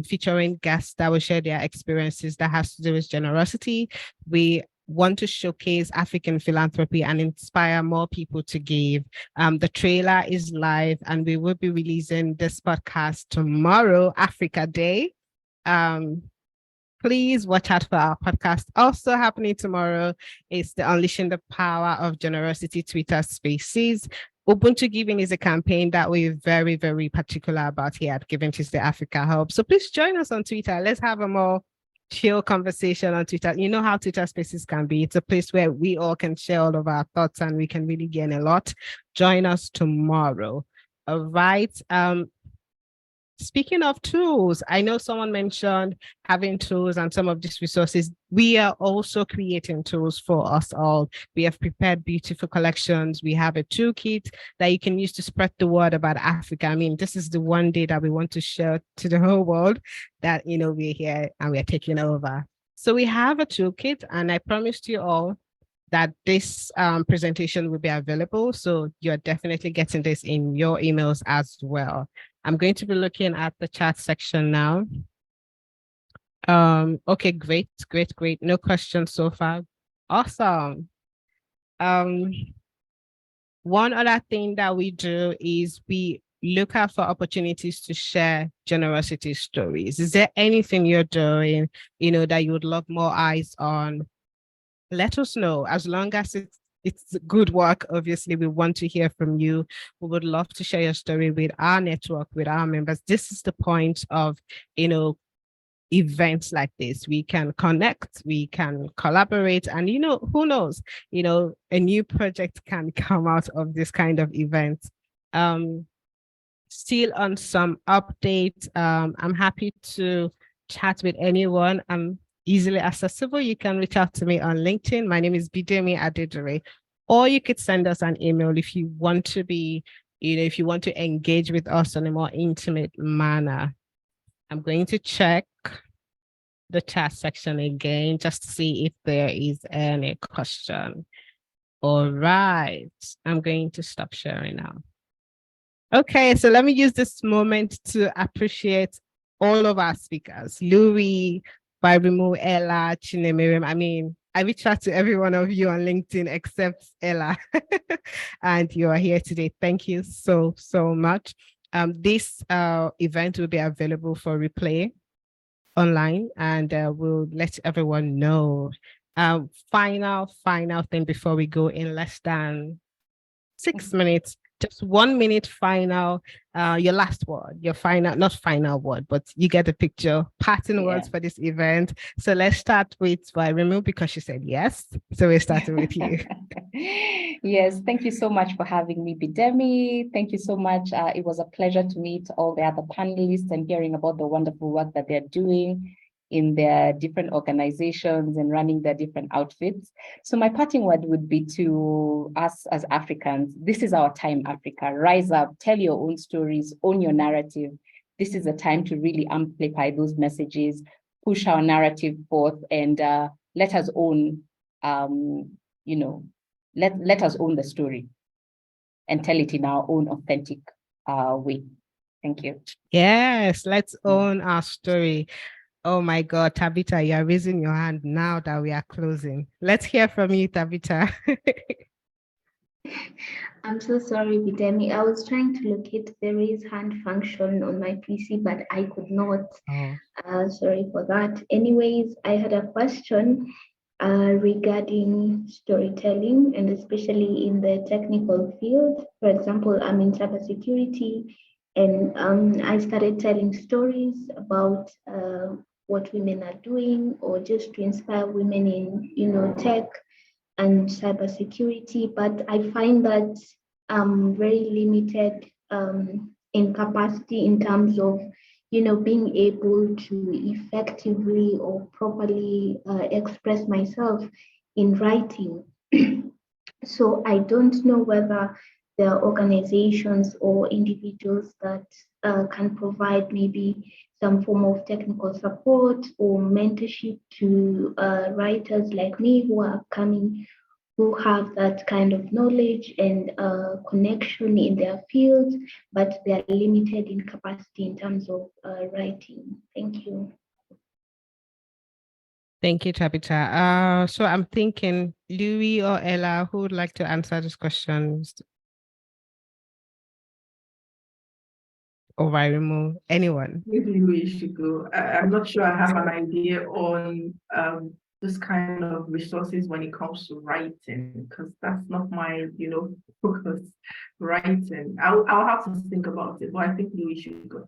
Speaker 1: featuring guests that will share their experiences that has to do with generosity. We want to showcase African philanthropy and inspire more people to give. The trailer is live and we will be releasing this podcast tomorrow, Africa Day. Please watch out for our podcast. Also happening tomorrow is the Unleashing the Power of Generosity Twitter Spaces. Ubuntu Giving is a campaign that we're very, very particular about here at GivingTuesday Africa Hub. So please join us on Twitter. Let's have a more chill conversation on Twitter. You know how Twitter Spaces can be. It's a place where we all can share all of our thoughts and we can really gain a lot. Join us tomorrow. All right. Speaking of tools, I know someone mentioned having tools and some of these resources. We are also creating tools for us all. We have prepared beautiful collections. We have a toolkit that you can use to spread the word about Africa. This is the one day that we want to share to the whole world that, we're here and we're taking over. So we have a toolkit, and I promised you all that this presentation will be available. So you're definitely getting this in your emails as well. I'm going to be looking at the chat section now. Okay, great. No questions so far. Awesome. One other thing that we do is we look out for opportunities to share generosity stories. Is there anything you're doing, that you would love more eyes on? Let us know. As long as it's good work, obviously, we want to hear from you. We would love to share your story with our network, with our members. This is the point of, events like this. We can connect, we can collaborate, and, who knows, a new project can come out of this kind of event. Still on some updates, I'm happy to chat with anyone. I'm easily accessible. You can reach out to me on LinkedIn. My name is Bidemi Adedere. or you could send us an email if you want to be, if you want to engage with us in a more intimate manner. I'm going to check the chat section again just to see if there is any question. All right, I'm going to stop sharing now. Okay, so let me use this moment to appreciate all of our speakers, Louis, Barimu, Ella, Chinemiriam. I mean, I reached out to every one of you on LinkedIn except Ella, and you are here today. Thank you so much. This event will be available for replay online, and we'll let everyone know. Final thing before we go, in less than 6 minutes, just 1 minute final, your last word, your final, not final word, but you get the picture, parting words for this event. So let's start with Remu, because she said yes. So we're starting with you.
Speaker 2: Yes, thank you so much for having me, Bidemi. Thank you so much. It was a pleasure to meet all the other panelists and hearing about the wonderful work that they're doing in their different organizations and running their different outfits. So my parting word would be to us as Africans. This is our time, Africa. Rise up, tell your own stories, own your narrative. This is a time to really amplify those messages, push our narrative forth, and let us own, let us own the story and tell it in our own authentic way. Thank you.
Speaker 1: Yes, let's own our story. Oh my God, Tabitha, you are raising your hand now that we are closing. Let's hear from you, Tabitha.
Speaker 7: I'm so sorry, Bidemi. I was trying to locate the raise hand function on my PC, but I could not. Sorry for that. Anyways, I had a question regarding storytelling, and especially in the technical field. For example, I'm in cybersecurity, and I started telling stories about what women are doing, or just to inspire women in, tech and cybersecurity. But I find that I'm very limited in capacity in terms of, being able to effectively or properly express myself in writing. So I don't know whether there are organizations or individuals that can provide maybe some form of technical support or mentorship to writers like me who are coming, who have that kind of knowledge and connection in their fields, but they are limited in capacity in terms of writing. Thank you.
Speaker 1: Thank you, Tabitha. So I'm thinking Louis or Ella, who would like to answer this question? Or Virimu, anyone?
Speaker 4: Maybe we should go. I'm not sure I have an idea on this kind of resources when it comes to writing, because that's not my, focus. Writing. I'll have to think about it, but I think we should go.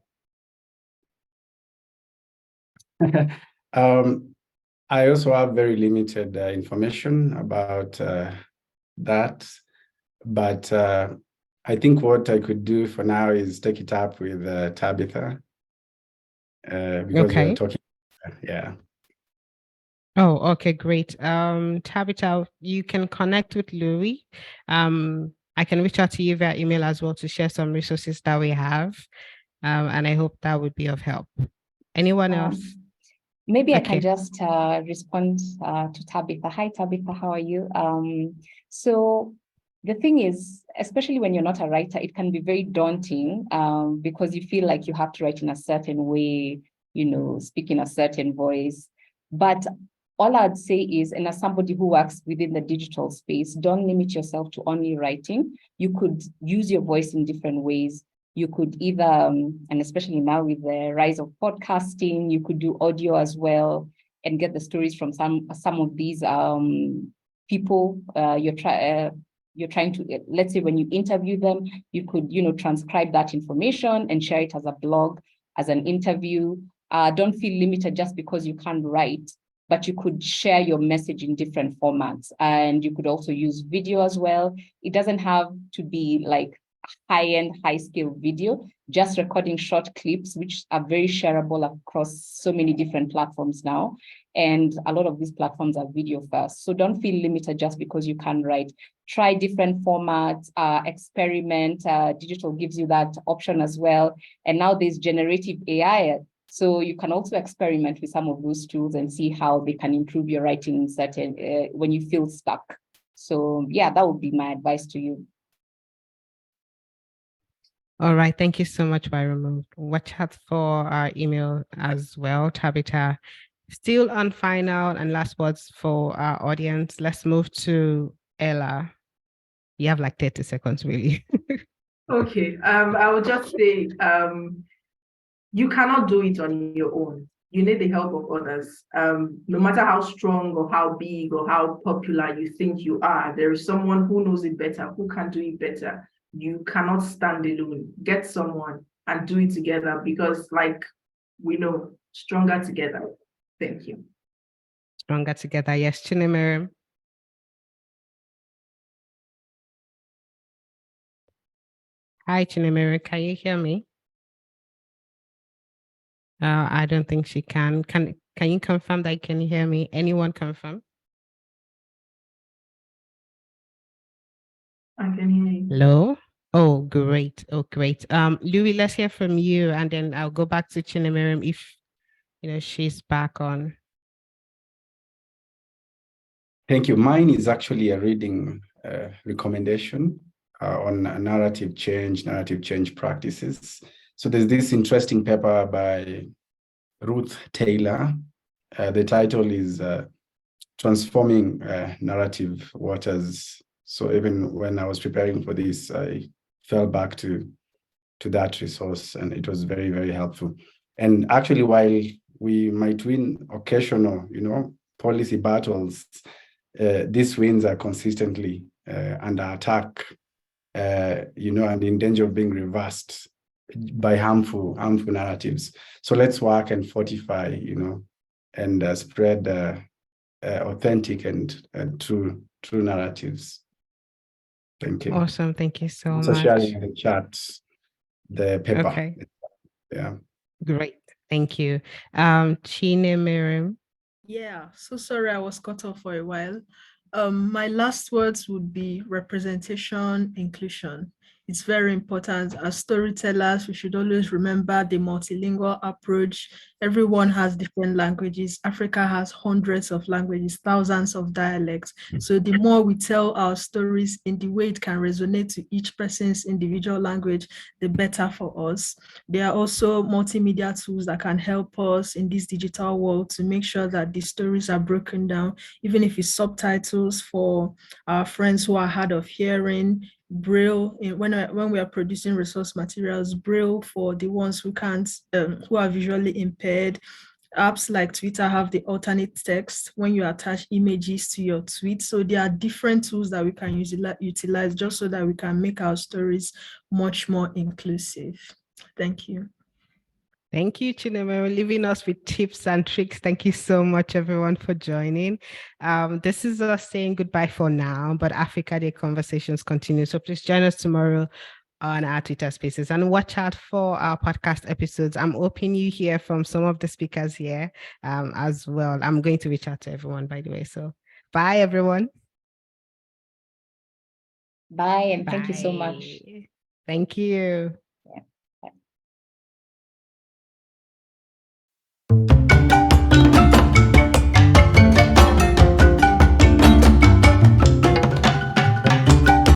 Speaker 3: I also have very limited information about that, but I think what I could do for now is take it up with Tabitha, because we're talking, yeah.
Speaker 1: Oh, okay, great. Tabitha, you can connect with Louis. I can reach out to you via email as well to share some resources that we have. And I hope that would be of help. Anyone else?
Speaker 2: Maybe I can just respond to Tabitha. Hi, Tabitha, how are you? So the thing is, especially when you're not a writer, it can be very daunting because you feel like you have to write in a certain way, speak in a certain voice. But all I'd say is, and as somebody who works within the digital space, don't limit yourself to only writing. You could use your voice in different ways. You could either, and especially now with the rise of podcasting, you could do audio as well and get the stories from some of these people you're trying to, let's say when you interview them, you could, transcribe that information and share it as a blog, as an interview. Don't feel limited just because you can't write, but you could share your message in different formats. And you could also use video as well. It doesn't have to be like high-end, high-scale video, just recording short clips, which are very shareable across so many different platforms now. And a lot of these platforms are video first. So don't feel limited just because you can write. Try different formats, experiment. Digital gives you that option as well. And now there's generative AI. So you can also experiment with some of those tools and see how they can improve your writing when you feel stuck. So yeah, that would be my advice to you.
Speaker 1: All right. Thank you so much, Byron. Watch out for our email as well, Tabitha. Still on final and last words for our audience. Let's move to Ella. You have like 30 seconds, really.
Speaker 4: Okay. I would just say you cannot do it on your own. You need the help of others. No matter how strong or how big or how popular you think you are, there is someone who knows it better, who can do it better. You cannot stand alone. Get someone and do it together because, like we know, stronger together. Thank you.
Speaker 1: Stronger together. Yes, Chinemere. Hi, Chinemere. Can you hear me? I don't think she can. Can you confirm that you can hear me? Anyone confirm?
Speaker 4: I can hear you.
Speaker 1: Hello? Oh, great. Oh, great. Louis, let's hear from you, and then I'll go back to Chinemere if she's back on.
Speaker 3: Thank you. Mine is actually a reading recommendation on narrative change practices. So there's this interesting paper by Ruth Taylor. The title is Transforming Narrative Waters. So even when I was preparing for this, I fell back to that resource, and it was very, very helpful. And actually, while we might win occasional, policy battles, these wins are consistently under attack, and in danger of being reversed by harmful narratives. So let's work and fortify, and spread authentic and true narratives. Thank you.
Speaker 1: Awesome. Thank you so
Speaker 3: also
Speaker 1: much.
Speaker 3: sharing in the chat the paper.
Speaker 1: Okay.
Speaker 3: Yeah.
Speaker 1: Great. Thank you. Chinemere.
Speaker 5: Yeah, so sorry I was cut off for a while. My last words would be representation, inclusion. It's very important. As storytellers, we should always remember the multilingual approach. Everyone has different languages. Africa has hundreds of languages, thousands of dialects. So the more we tell our stories in the way it can resonate to each person's individual language, the better for us. There are also multimedia tools that can help us in this digital world to make sure that the stories are broken down, even if it's subtitles for our friends who are hard of hearing, Braille when we are producing resource materials, Braille for the ones who can't, who are visually impaired. Apps like Twitter have the alternate text when you attach images to your tweet. So there are different tools that we can utilize just so that we can make our stories much more inclusive. Thank you.
Speaker 1: Thank you, Chinemere, leaving us with tips and tricks. Thank you so much, everyone, for joining. This is us saying goodbye for now, but Africa Day conversations continue. So please join us tomorrow on our Twitter Spaces and watch out for our podcast episodes. I'm hoping you hear from some of the speakers here as well. I'm going to reach out to everyone, by the way. So bye, everyone.
Speaker 2: Bye, and thank you so much.
Speaker 1: Thank you.